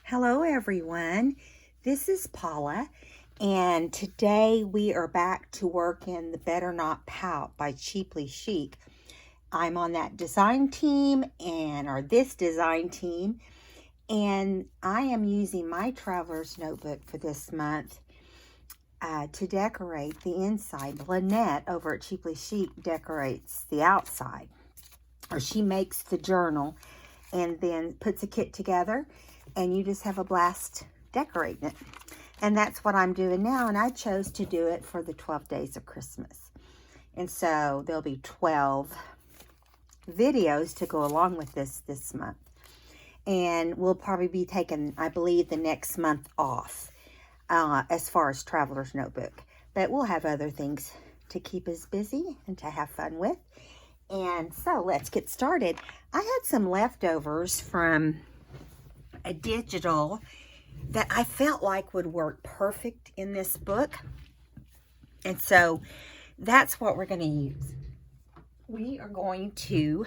Hello everyone, this is Paula, and today we are back to work in the Better Not Pout by Chic. I'm on that design team, this design team, and I am using my traveler's notebook for this month to decorate the inside. Lynette over at Chic decorates the outside, or she makes the journal and then puts a kit together, and you just have a blast decorating it. And that's what I'm doing now, and I chose to do it for the 12 days of Christmas. And so there'll be 12 videos to go along with this month. And we'll probably be taking, I believe, the next month off as far as Traveler's Notebook. But we'll have other things to keep us busy and to have fun with. And so let's get started. I had some leftovers from a digital that I felt like would work perfect in this book. And so that's what we're going to use. We are going to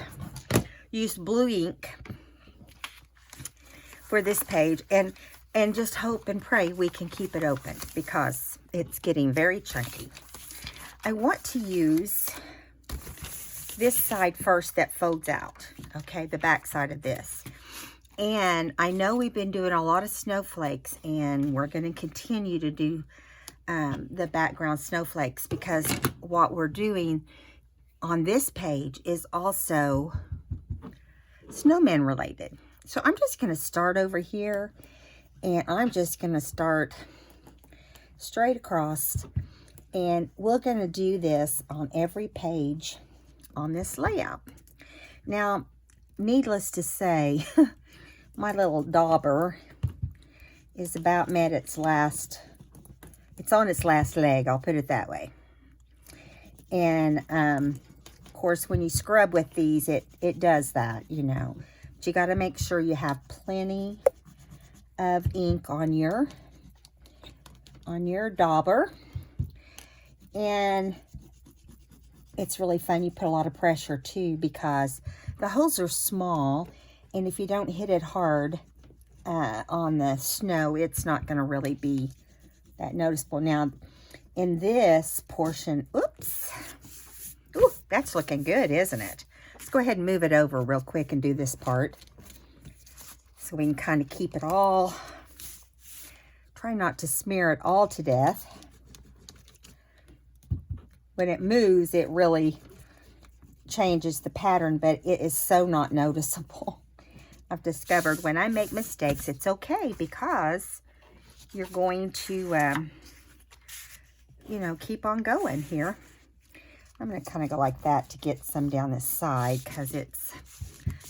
use blue ink for this page and just hope and pray we can keep it open because it's getting very chunky. I want to use this side first that folds out, okay, the back side of this. And I know we've been doing a lot of snowflakes, and we're going to continue to do the background snowflakes because what we're doing on this page is also snowman related. So I'm just going to start over here, and I'm just going to start straight across, and we're going to do this on every page on this layout. Now, needless to say, my little dauber is about met its last, it's on its last leg, I'll put it that way. And, of course, when you scrub with these, it does that, you know. But you got to make sure you have plenty of ink on your dauber. And it's really fun. You put a lot of pressure, too, because the holes are small. And if you don't hit it hard on the snow, it's not going to really be that noticeable. Now, in this portion, oops. Ooh, that's looking good, isn't it? Let's go ahead and move it over real quick and do this part. So we can kind of keep it all. Try not to smear it all to death. When it moves, it really changes the pattern, but it is so not noticeable. I've discovered when I make mistakes, it's okay because you're going to, you know, keep on going here. I'm going to kind of go like that to get some down this side because it's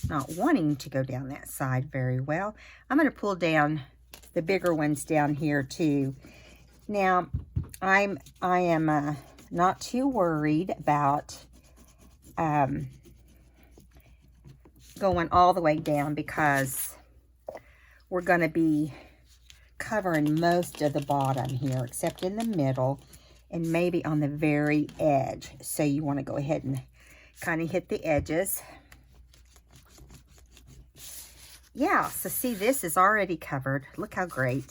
not wanting to go down that side very well. I'm going to pull down the bigger ones down here too. Now, I am not too worried about going all the way down because we're going to be covering most of the bottom here except in the middle and maybe on the very edge. So you want to go ahead and kind of hit the edges. Yeah, so see, this is already covered. Look how great.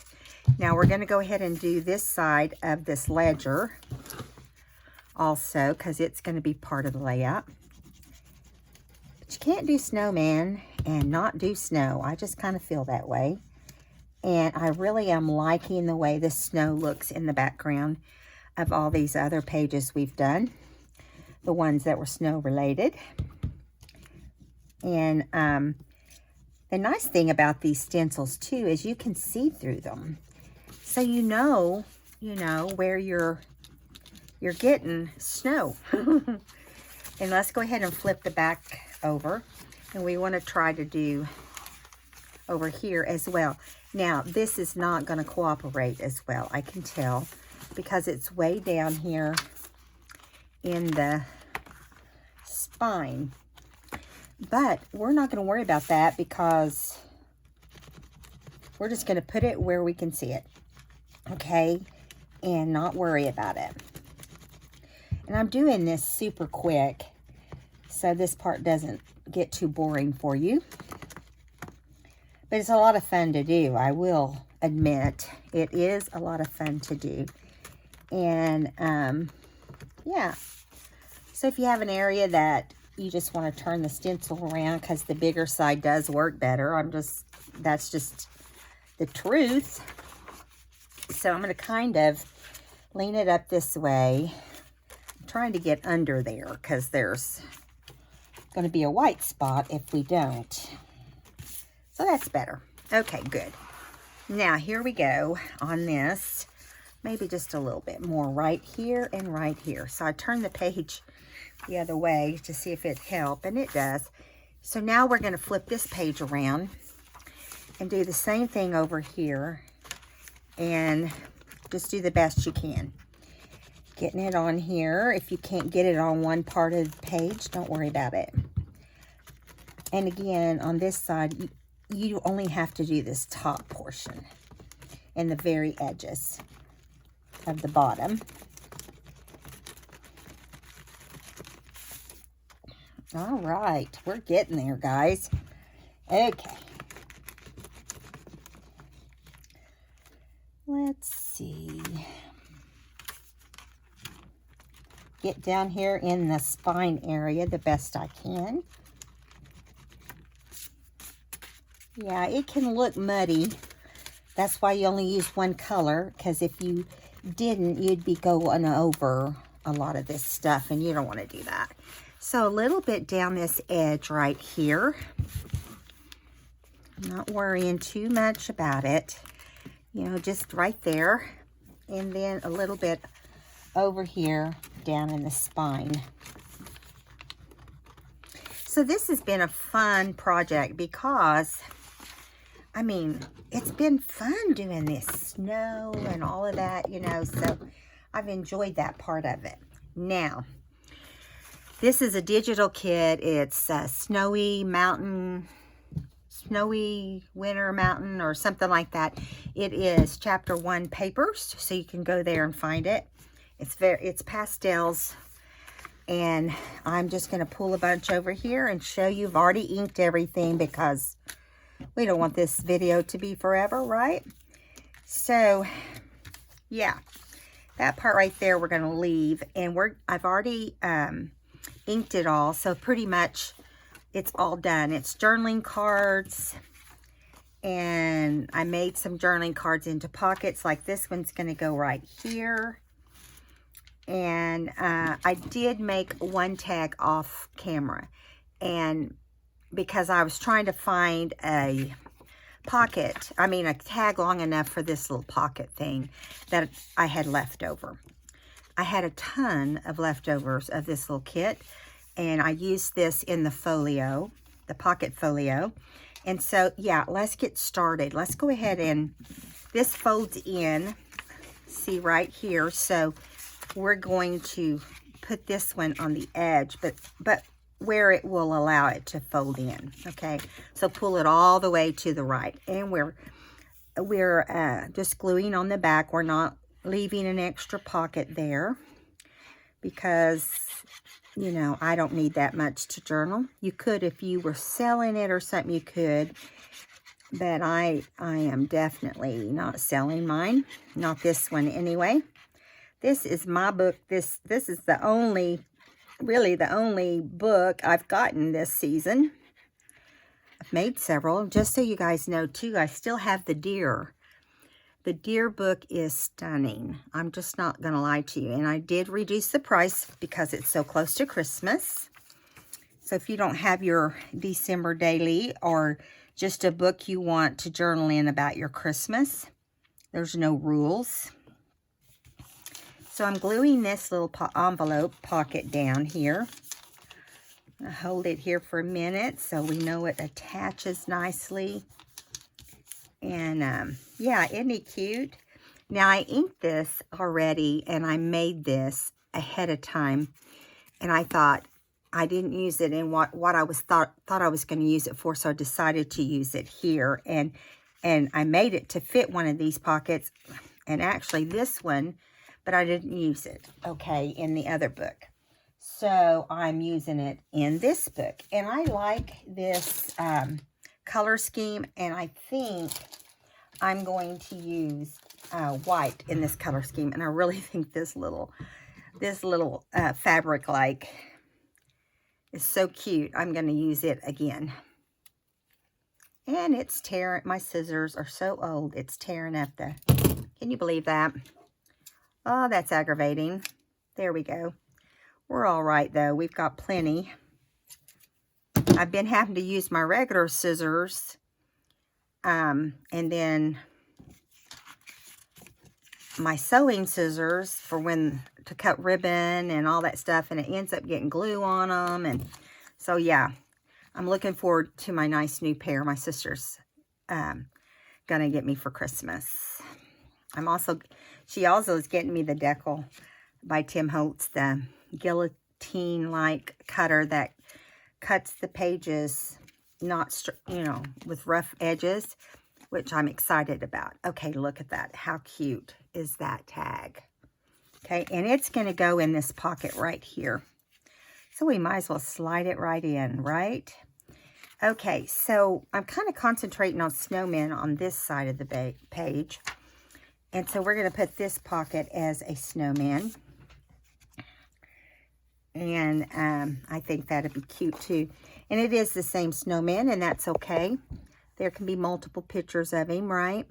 Now we're going to go ahead and do this side of this ledger also because it's going to be part of the layout. But you can't do snowman and not do snow. I just kind of feel that way. And I really am liking the way the snow looks in the background of all these other pages we've done. The ones that were snow related. And the nice thing about these stencils too is you can see through them. So you know where you're getting snow. And let's go ahead and flip the back over. And we want to try to do over here as well. Now, this is not going to cooperate as well, I can tell, because it's way down here in the spine. But we're not going to worry about that because we're just going to put it where we can see it, okay, and not worry about it. And I'm doing this super quick so this part doesn't get too boring for you. But it's a lot of fun to do, I will admit. It is a lot of fun to do. And, yeah. So if you have an area that you just want to turn the stencil around, because the bigger side does work better. That's just the truth. So I'm going to kind of lean it up this way. I'm trying to get under there, because there's going to be a white spot if we don't. So that's better. Okay, good. Now here we go on this. Maybe just a little bit more right here and right here. So I turn the page the other way to see if it helped, and it does. So now we're going to flip this page around and do the same thing over here, and just do the best you can. Getting it on here. If you can't get it on one part of the page, don't worry about it. And again, on this side, you only have to do this top portion and the very edges of the bottom. All right, we're getting there, guys. Okay. Let's see. Get down here in the spine area the best I can. Yeah, it can look muddy. That's why you only use one color, because if you didn't, you'd be going over a lot of this stuff, and you don't want to do that. So a little bit down this edge right here. I'm not worrying too much about it. You know, just right there. And then a little bit over here down in the spine. So this has been a fun project because, I mean, it's been fun doing this snow and all of that, you know, so I've enjoyed that part of it. Now, this is a digital kit. It's a snowy winter mountain or something like that. It is chapter 1 papers, so you can go there and find it. It's pastels, and I'm just going to pull a bunch over here and show you. I've already inked everything because we don't want this video to be forever, right? So, yeah, that part right there we're going to leave, and I've already inked it all, so pretty much it's all done. It's journaling cards, and I made some journaling cards into pockets. Like this one's going to go right here. And I did make one tag off camera, and because I was trying to find a tag long enough for this little pocket thing that I had left over. I had a ton of leftovers of this little kit, and I used this in the folio, the pocket folio. And so, yeah, let's get started. Let's go ahead, and this folds in, see right here. So we're going to put this one on the edge, but where it will allow it to fold in, okay? So pull it all the way to the right, and we're just gluing on the back. We're not leaving an extra pocket there because, you know, I don't need that much to journal. You could if you were selling it or something, you could, but I am definitely not selling mine, not this one anyway. This is my book. This is really the only book I've gotten this season. I've made several. Just so you guys know, too, I still have the deer. The deer book is stunning. I'm just not going to lie to you. And I did reduce the price because it's so close to Christmas. So if you don't have your December daily or just a book you want to journal in about your Christmas, there's no rules. So I'm gluing this little envelope pocket down here. I hold it here for a minute so we know it attaches nicely. And yeah, isn't it cute? Now I inked this already, and I made this ahead of time. And I thought I didn't use it in what I thought I was going to use it for, so I decided to use it here. And I made it to fit one of these pockets, and actually this one, but I didn't use it, okay, in the other book. So I'm using it in this book. And I like this color scheme, and I think I'm going to use white in this color scheme. And I really think this little fabric like is so cute. I'm going to use it again. And it's tearing, my scissors are so old, it's tearing up the, can you believe that? Oh, that's aggravating. There we go. We're all right though, we've got plenty. I've been having to use my regular scissors, and then my sewing scissors for when to cut ribbon and all that stuff, and it ends up getting glue on them. And so yeah, I'm looking forward to my nice new pair my sister's gonna get me for Christmas. She also is getting me the Decal by Tim Holtz, the guillotine like cutter that cuts the pages not with rough edges, which I'm excited about. Okay, look at that. How cute is that tag? Okay, and it's going to go in this pocket right here. So we might as well slide it right in, right? Okay, so I'm kind of concentrating on snowmen on this side of the page. And so we're going to put this pocket as a snowman. And I think that'd be cute too. And it is the same snowman, and that's okay. There can be multiple pictures of him, right?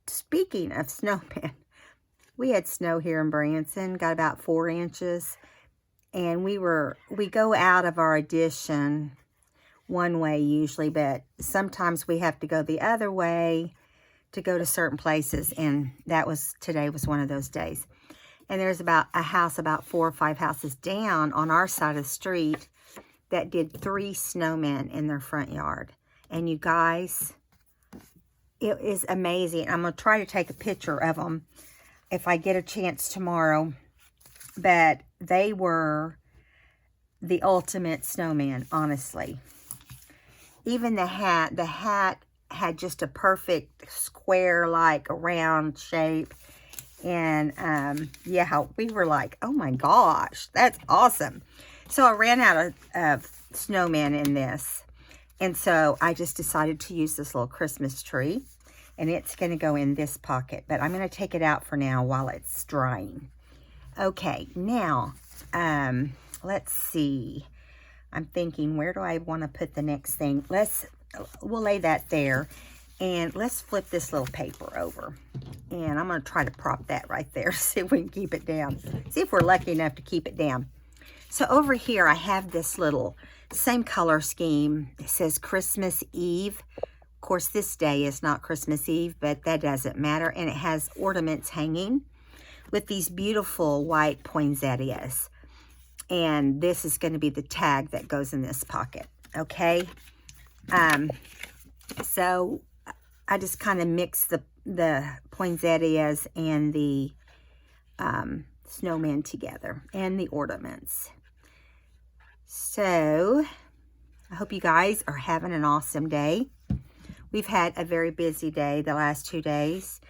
Speaking of snowmen, we had snow here in Branson, got about 4 inches. And we go out of our addition one way usually, but sometimes we have to go the other way to go to certain places. And today was one of those days. And there's about a house about 4 or 5 houses down on our side of the street that did 3 snowmen in their front yard. And you guys, it is amazing. I'm going to try to take a picture of them if I get a chance tomorrow. But they were the ultimate snowman, honestly. Even the hat had just a perfect square, like a round shape. And yeah, we were like, oh my gosh, that's awesome. So I ran out of snowmen in this. And so I just decided to use this little Christmas tree. And it's going to go in this pocket. But I'm going to take it out for now while it's drying. Okay, now, let's see. I'm thinking, where do I want to put the next thing? We'll lay that there. And let's flip this little paper over. And I'm going to try to prop that right there. See if we can keep it down. See if we're lucky enough to keep it down. So over here, I have this little same color scheme. It says Christmas Eve. Of course, this day is not Christmas Eve, but that doesn't matter. And it has ornaments hanging with these beautiful white poinsettias. And this is going to be the tag that goes in this pocket. Okay. So I just kind of mix the poinsettias and the snowman together and the ornaments. So I hope you guys are having an awesome day. We've had a very busy day the last 2 days.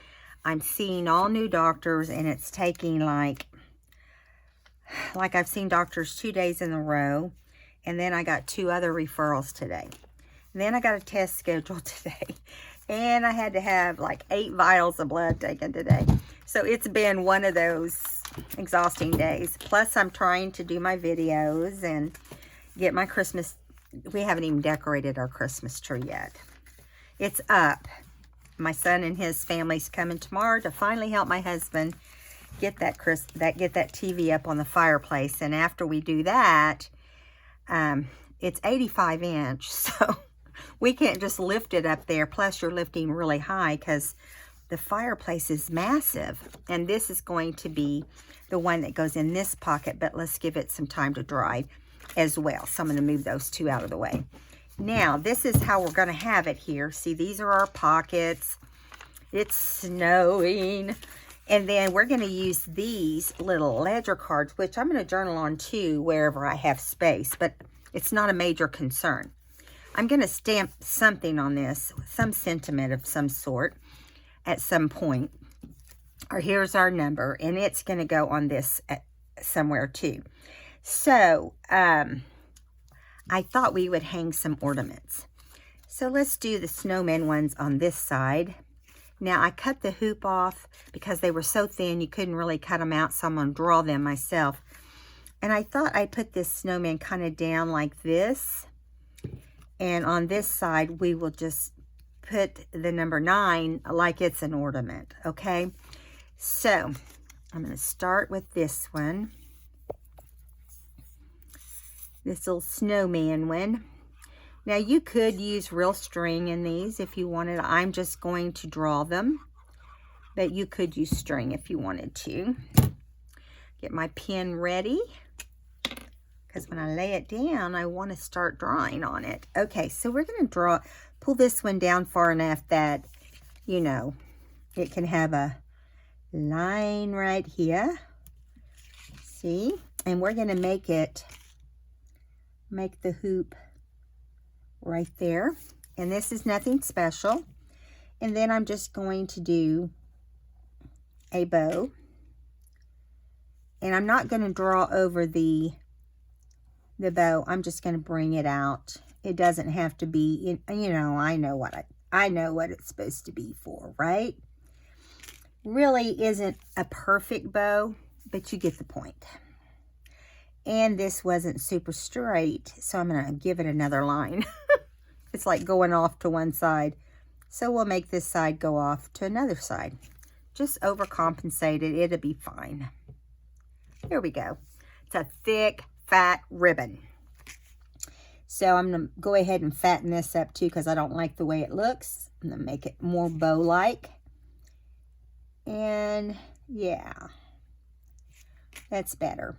I'm seeing all new doctors, and it's taking like I've seen doctors 2 days in a row. And then I got 2 other referrals today. And then I got a test scheduled today. And I had to have like 8 vials of blood taken today. So it's been one of those exhausting days. Plus I'm trying to do my videos and get my Christmas. We haven't even decorated our Christmas tree yet. It's up. My son and his family's coming tomorrow to finally help my husband get that TV up on the fireplace. And after we do that, it's 85 inch. So we can't just lift it up there. Plus, you're lifting really high because the fireplace is massive. And this is going to be the one that goes in this pocket. But let's give it some time to dry as well. So I'm going to move those 2 out of the way. Now, this is how we're going to have it here. See, these are our pockets. It's snowing. And then we're going to use these little ledger cards, which I'm going to journal on too wherever I have space. But it's not a major concern. I'm going to stamp something on this, some sentiment of some sort at some point. Or here's our number, and it's going to go on this somewhere too. So, I thought we would hang some ornaments. So let's do the snowman ones on this side. Now I cut the hoop off because they were so thin you couldn't really cut them out, so I'm going to draw them myself. And I thought I'd put this snowman kind of down like this. And on this side we will just put the number 9 like it's an ornament, okay? So I'm going to start with this one. This little snowman one. Now you could use real string in these if you wanted. I'm just going to draw them, but you could use string if you wanted to. Get my pen ready, because when I lay it down, I want to start drawing on it. Okay, so we're going to pull this one down far enough that, you know, it can have a line right here. See? And we're going to make the hoop right there. And this is nothing special. And then I'm just going to do a bow. And I'm not going to draw over the bow. I'm just going to bring it out. It doesn't have to be, you know, I know what it's supposed to be for, right? Really isn't a perfect bow, but you get the point. And this wasn't super straight, so I'm going to give it another line. It's like going off to one side. So we'll make this side go off to another side. Just overcompensate it. It'll be fine. There we go. It's a thick, fat ribbon. So I'm going to go ahead and fatten this up too, because I don't like the way it looks. I'm going to make it more bow-like. And yeah, that's better.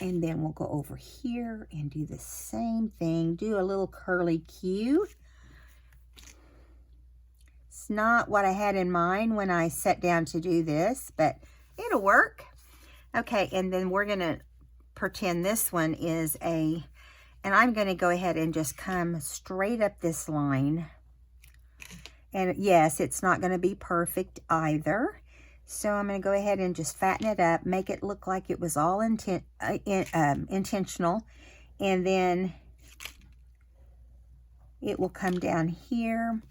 And then we'll go over here and do the same thing. Do a little curly Q. It's not what I had in mind when I sat down to do this, but it'll work. Okay, and then we're going to pretend this one is and I'm going to go ahead and just come straight up this line. And yes, it's not going to be perfect either. So I'm going to go ahead and just fatten it up, make it look like it was all intentional. And then it will come down here.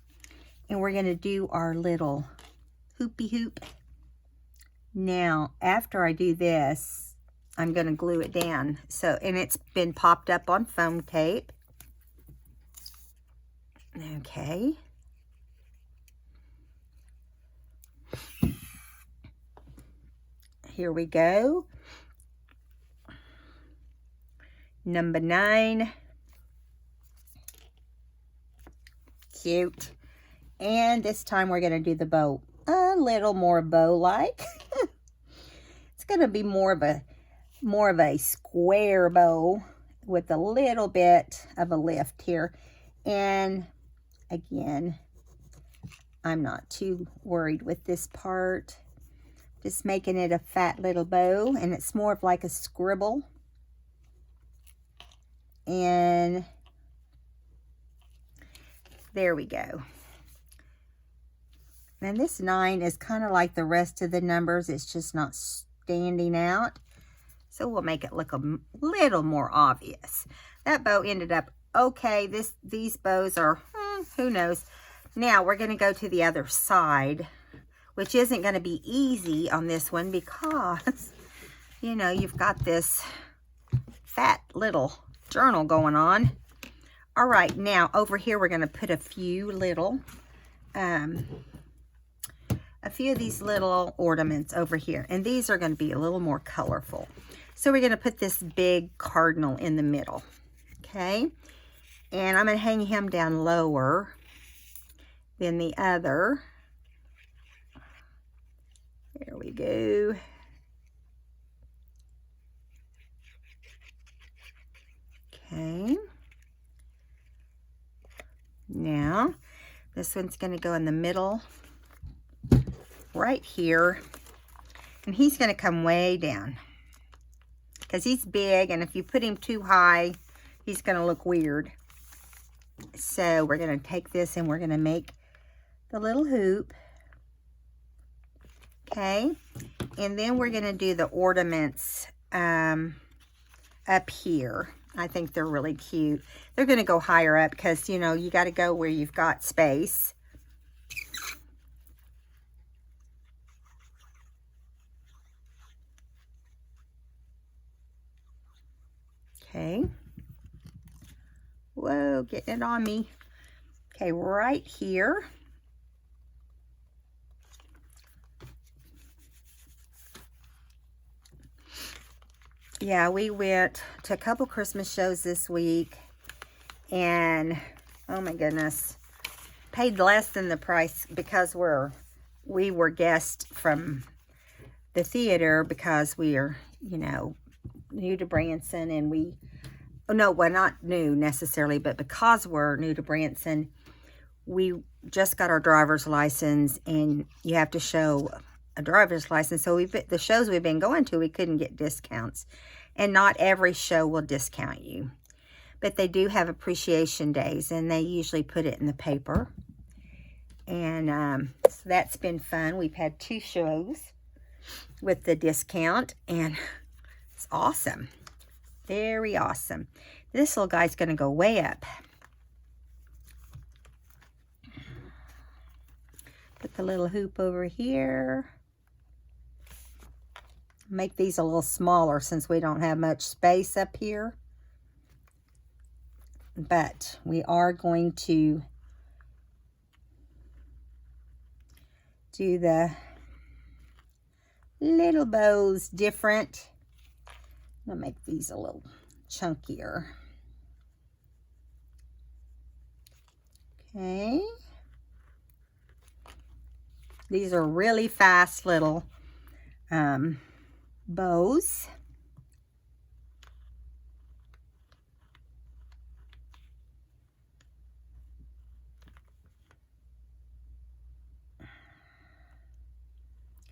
And we're going to do our little hoopy hoop. Now, after I do this, I'm going to glue it down. So, and it's been popped up on foam tape. Okay. Here we go. Number 9. Cute. And this time we're going to do the bow a little more bow-like. It's going to be more of a square bow with a little bit of a lift here. And again, I'm not too worried with this part. Just making it a fat little bow, and it's more of like a scribble. And there we go. And this 9 is kind of like the rest of the numbers. It's just not standing out. So we'll make it look a little more obvious. That bow ended up okay. These bows are, who knows. Now we're going to go to the other side, which isn't going to be easy on this one because, you know, you've got this fat little journal going on. All right, now over here we're going to put a few of these little ornaments over here. And these are going to be a little more colorful. So we're going to put this big cardinal in the middle. Okay. And I'm going to hang him down lower than the other. There we go. Okay. Now, this one's going to go in the middle right here. And he's going to come way down because he's big. And if you put him too high, he's going to look weird. So we're going to take this and we're going to make the little hoop. Okay, and then we're going to do the ornaments up here. I think they're really cute. They're going to go higher up because, you know, you got to go where you've got space. Okay. Whoa, getting it on me. Okay, right here. Yeah, we went to a couple Christmas shows this week, and oh my goodness, paid less than the price because we were guests from the theater because we are, you know, new to Branson, and we, oh no, well, not new necessarily, but because we're new to Branson, we just got our driver's license, and you have to show a driver's license. So the shows we've been going to, we couldn't get discounts, and not every show will discount you, but they do have appreciation days, and they usually put it in the paper. And so that's been fun. We've had 2 shows with the discount, and it's awesome. Very awesome. This little guy's going to go way up. Put the little hoop over here. Make these a little smaller since we don't have much space up here. But we are going to do the little bows different. I'm gonna make these a little chunkier. Okay. These are really fast little bows.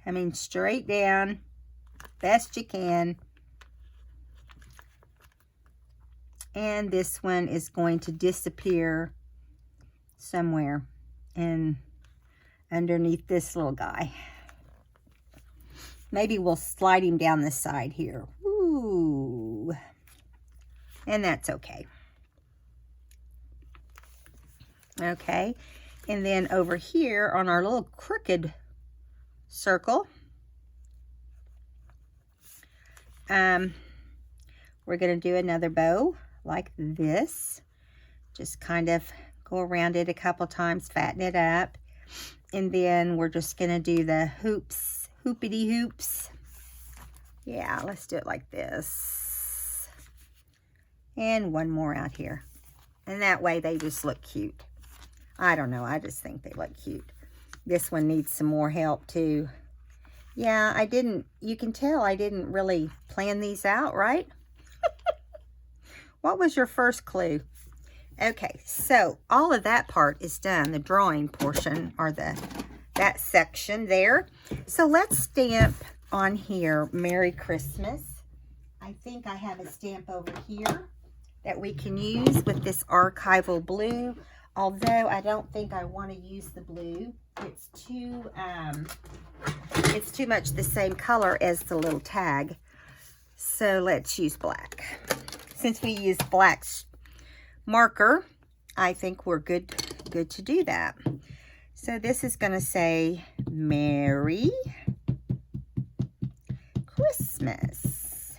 Coming straight down, best you can. And this one is going to disappear somewhere and underneath this little guy. Maybe we'll slide him down the side here. Ooh. And that's okay. Okay. And then over here on our little crooked circle, we're going to do another bow like this. Just kind of go around it a couple times, fatten it up. And then we're just going to do the hoops, hoopity hoops. Yeah, let's do it like this. And one more out here. And that way they just look cute. I don't know, I just think they look cute. This one needs some more help too. Yeah, you can tell I didn't really plan these out, right? What was your first clue? Okay, so all of that part is done, the drawing portion, or that section there. So let's stamp on here, Merry Christmas. I think I have a stamp over here that we can use with this archival blue, although I don't think I want to use the blue. It's too much the same color as the little tag. So let's use black. Since we use black marker, I think we're good to do that. So this is going to say Merry Christmas.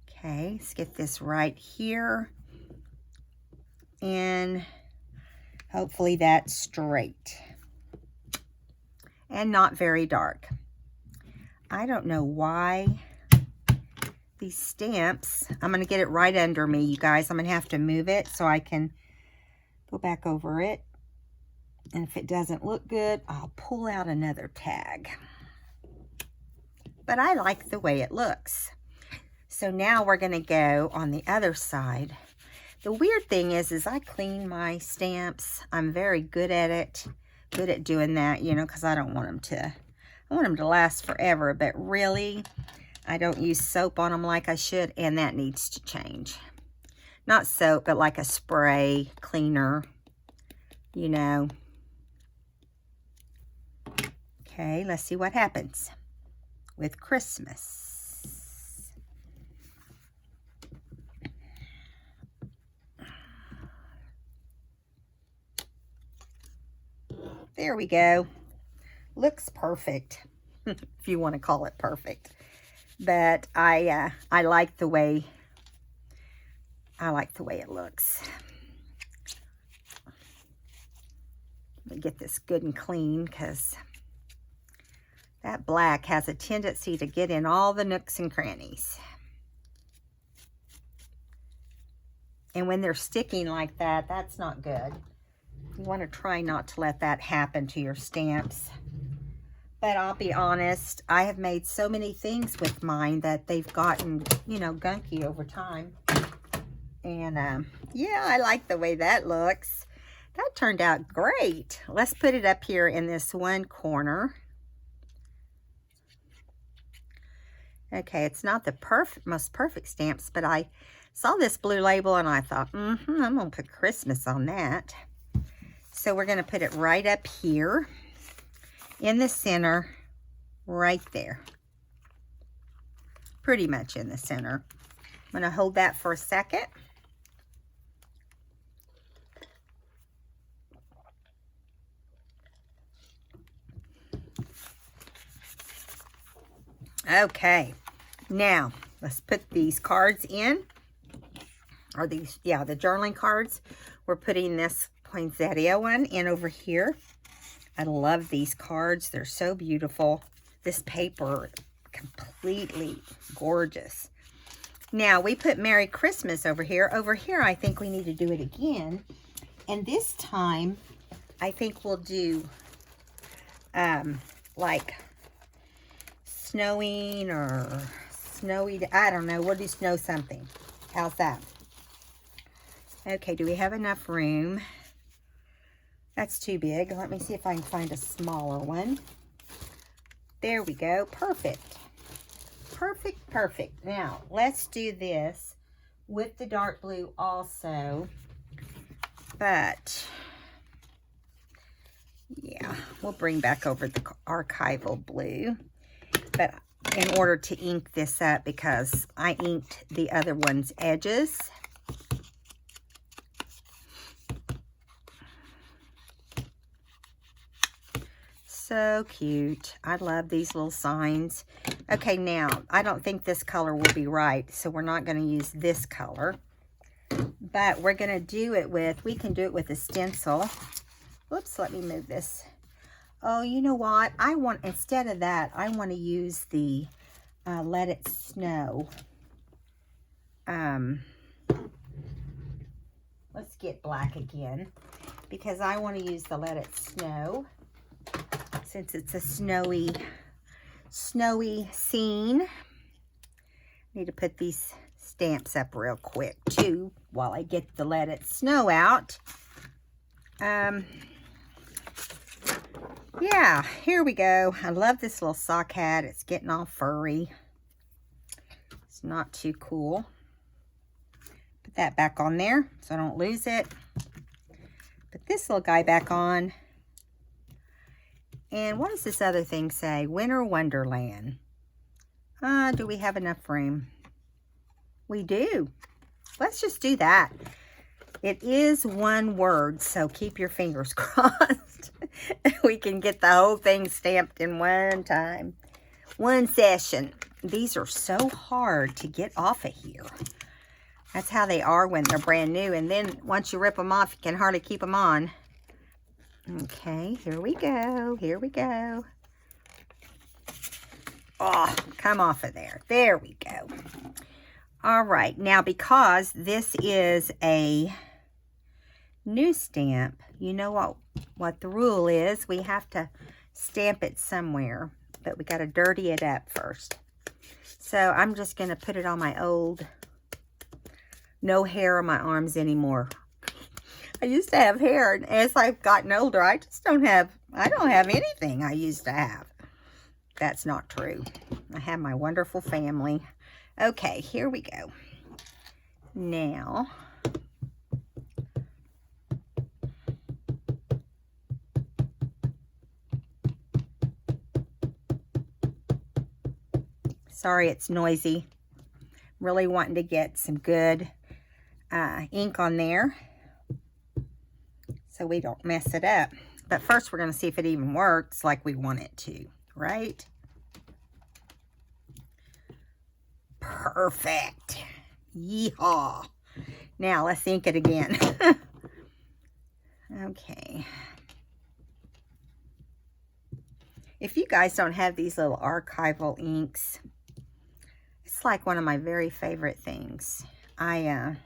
Okay, let's get this right here. And hopefully that's straight and not very dark. I don't know why these stamps, I'm going to get it right under me, you guys. I'm going to have to move it so I can go back over it. And if it doesn't look good, I'll pull out another tag. But I like the way it looks. So now we're going to go on the other side. The weird thing is I clean my stamps. I'm very good at it. Good at doing that, you know, because I don't want them to last forever. But really, I don't use soap on them like I should, and that needs to change. Not soap, but like a spray cleaner, you know. Okay, let's see what happens with Christmas. There we go. Looks perfect, if you want to call it perfect. But I like the way it looks. Let me get this good and clean, because that black has a tendency to get in all the nooks and crannies. And when they're sticking like that, that's not good. You want to try not to let that happen to your stamps. But I'll be honest, I have made so many things with mine that they've gotten, you know, gunky over time. And yeah, I like the way that looks. That turned out great. Let's put it up here in this one corner. Okay, it's not the most perfect stamps, but I saw this blue label and I thought, I'm gonna put Christmas on that. So we're gonna put it right up here in the center, right there. Pretty much in the center. I'm gonna hold that for a second. Okay, now let's put these cards in, or these, yeah, the journaling cards. We're putting this poinsettia one in over here. I love these cards. They're so beautiful. This paper, completely gorgeous. Now, we put Merry Christmas over here. Over here, I think we need to do it again. And this time, I think we'll do, like, snowing or snowy, I don't know. We'll do snow something. How's that? Okay, do we have enough room? That's too big. Let me see if I can find a smaller one. There we go. Perfect. Perfect, perfect. Now, let's do this with the dark blue also. But, yeah, we'll bring back over the archival blue. But in order to ink this up, because I inked the other one's edges. So cute. I love these little signs. Okay, now, I don't think this color will be right, so we're not going to use this color. But we're going to do it with, we can do it with a stencil. Whoops, let me move this. Oh, you know what? I want, instead of that, I want to use the Let It Snow. Let's get black again, because I want to use the Let It Snow. Since it's a snowy scene. Need to put these stamps up real quick too while I get the Let It Snow out. Yeah, here we go. I love this little sock hat. It's getting all furry. It's not too cool. Put that back on there so I don't lose it. Put this little guy back on. And what does this other thing say? Winter Wonderland. Do we have enough room? We do. Let's just do that. It is one word, so keep your fingers crossed. We can get the whole thing stamped in one time. One session. These are so hard to get off of here. That's how they are when they're brand new. And then once you rip them off, you can hardly keep them on. Okay, here we go. Here we go. Oh, come off of there. There we go. All right. Now, because this is a new stamp, you know what the rule is. We have to stamp it somewhere, but we got to dirty it up first. So I'm just going to put it on my old, no hair on my arms anymore. I used to have hair, and as I've gotten older, I don't have anything I used to have. That's not true. I have my wonderful family. Okay, here we go. Now, Sorry it's noisy. Really wanting to get some good ink on there so we don't mess it up. But first we're going to see if it even works like we want it to, right? Perfect. Yeehaw. Now let's ink it again. Okay. If you guys don't have these little archival inks, it's like one of my very favorite things. I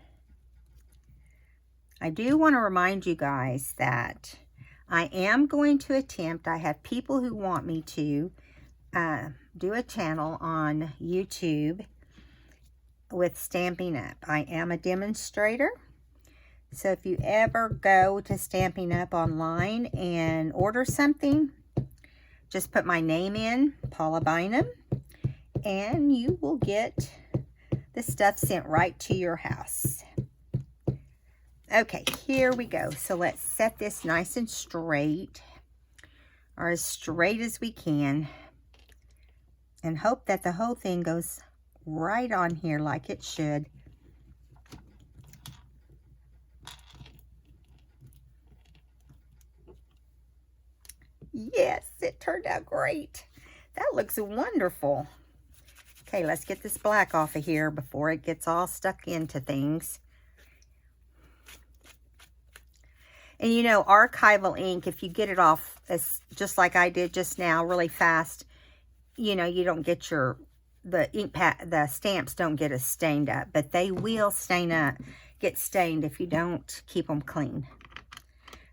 do want to remind you guys that I am going to attempt, I have people who want me to do a channel on YouTube with Stampin' Up. I am a demonstrator. So if you ever go to Stampin' Up online and order something, just put my name in, Paula Bynum, and you will get the stuff sent right to your house. Okay, here we go. So let's set this nice and straight, or as straight as we can, and hope that the whole thing goes right on here like it should. Yes, it turned out great. That looks wonderful. Okay, let's get this black off of here before it gets all stuck into things. And you know, archival ink, if you get it off as just like I did just now, really fast, you know, you don't get the ink pad, the stamps don't get as stained up, but they will get stained if you don't keep them clean.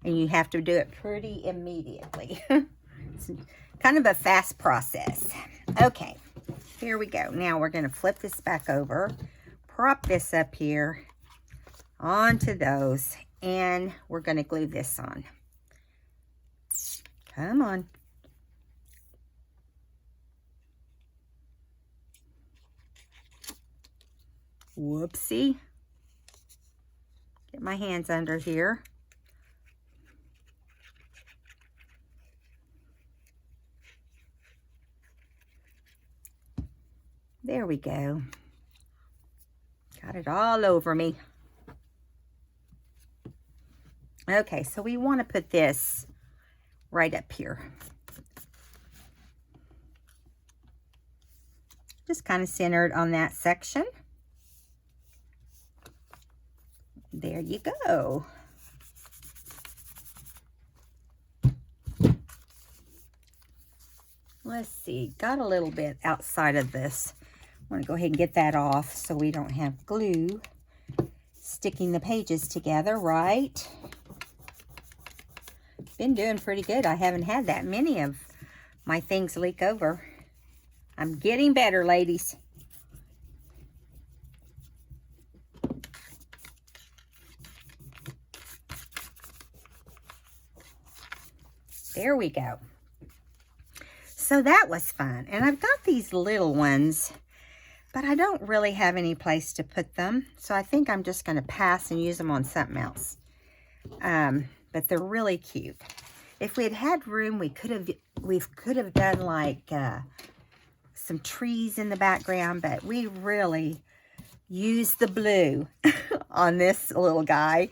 And you have to do it pretty immediately. It's kind of a fast process. Okay, here we go. Now we're going to flip this back over, prop this up here onto those, and we're going to glue this on. Come on. Whoopsie. Get my hands under here. There we go. Got it all over me. Okay, so we want to put this right up here. Just kind of centered on that section. There you go. Let's see, got a little bit outside of this. I'm going to go ahead and get that off so we don't have glue sticking the pages together, right? Been doing pretty good. I haven't had that many of my things leak over. I'm getting better, ladies. There we go. So that was fun. And I've got these little ones, but I don't really have any place to put them. So I think I'm just going to pass and use them on something else. But they're really cute. If we had had room, we could have done like some trees in the background, but we really used the blue on this little guy.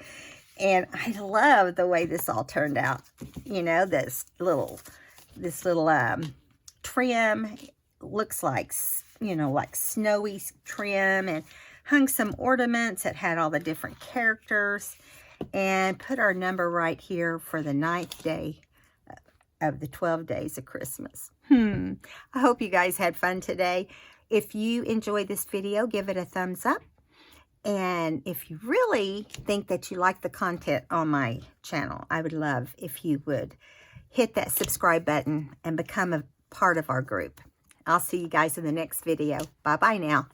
And I love the way this all turned out. You know, this little trim looks like, you know, like snowy trim, and hung some ornaments that had all the different characters, and put our number right here for the 9th day of the 12 days of Christmas. I hope you guys had fun today. If you enjoyed this video, give it a thumbs up. And if you really think that you like the content on my channel, I would love if you would hit that subscribe button and become a part of our group. I'll see you guys in the next video. Bye-bye now.